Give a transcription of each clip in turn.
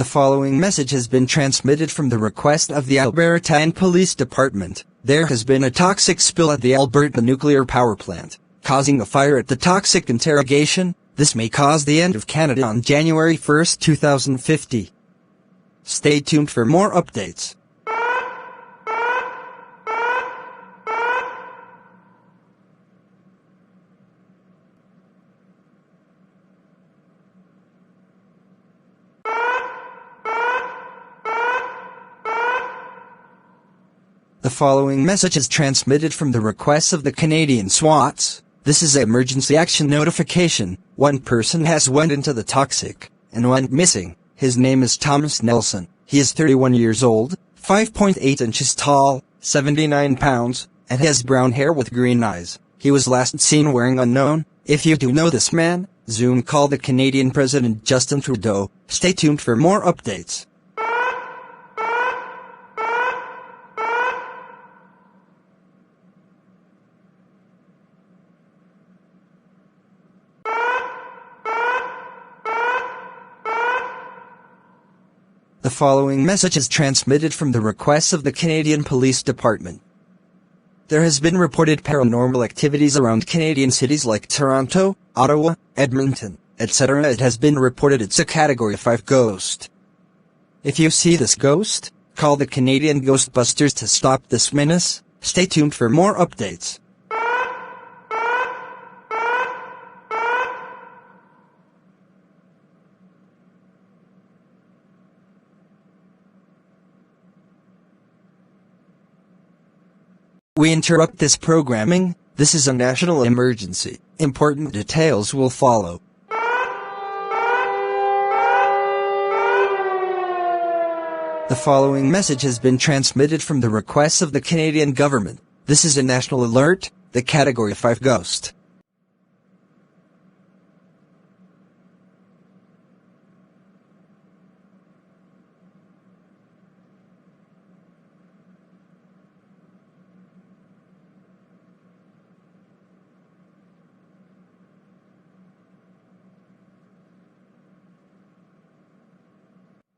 The following message has been transmitted from the request of the Alberta Police Department. There has been a toxic spill at the Alberta nuclear power plant, causing a fire at the toxic interrogation. This may cause the end of Canada on January 1, 2050. Stay tuned for more updates. The following message is transmitted from the request of the Canadian SWATs. This is an emergency action notification. One person has went into the toxic and went missing. His name is Thomas Nelson. He is 31 years old, 5.8 inches tall, 79 pounds, and has brown hair with green eyes. He was last seen wearing unknown. If you do know this man, Zoom call the Canadian President Justin Trudeau. Stay tuned for more updates. The following message is transmitted from the request of the Canadian Police Department. There has been reported paranormal activities around Canadian cities like Toronto, Ottawa, Edmerton, etc. It has been reported it's a Category 5 ghost. If you see this ghost, call the Canadian Ghostbusters to stop this menace. Stay tuned for more updates. We interrupt this programming. This is a national emergency. Important details will follow. The following message has been transmitted from the request of the Canadian government. This is a national alert, the Category 5 ghost.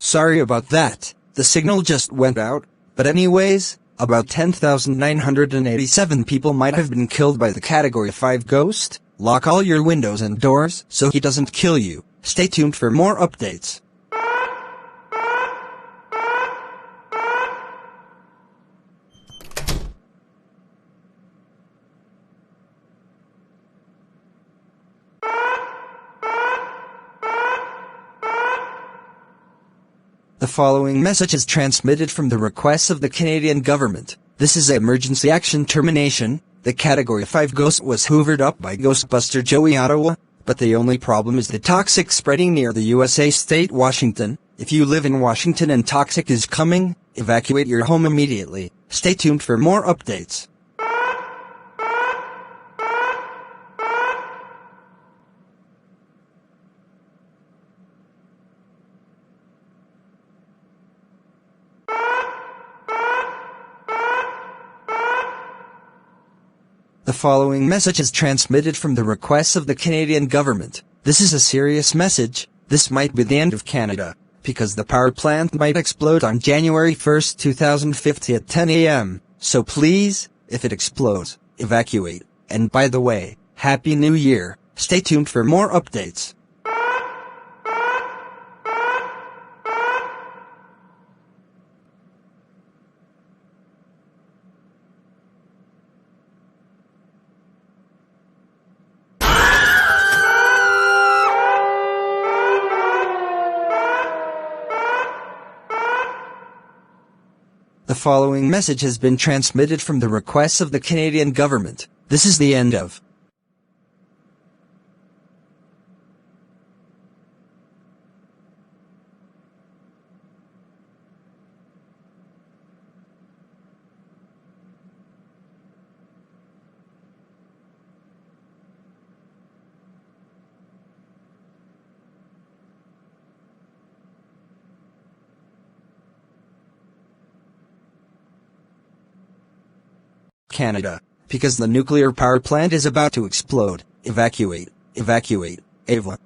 Sorry about that, the signal just went out, but anyways, about 10,987 people might have been killed by the Category 5 ghost. Lock all your windows and doors so he doesn't kill you. Stay tuned for more updates. The following message is transmitted from the request of the Canadian government. This is an emergency action termination. The Category 5 ghost was hoovered up by Ghostbuster Joey Ottawa, but the only problem is the toxic spreading near the USA state Washington. If you live in Washington and toxic is coming, evacuate your home immediately. Stay tuned for more updates. The following message is transmitted from the request of the Canadian government. This is a serious message. This might be the end of Canada, because the power plant might explode on January 1, 2050 at 10 a.m. So please, if it explodes, evacuate. And by the way, Happy New Year. Stay tuned for more updates. The following message has been transmitted from the request of the Canadian government. This is the end of Canada, because the nuclear power plant is about to explode. Evacuate, evacuate, Ava.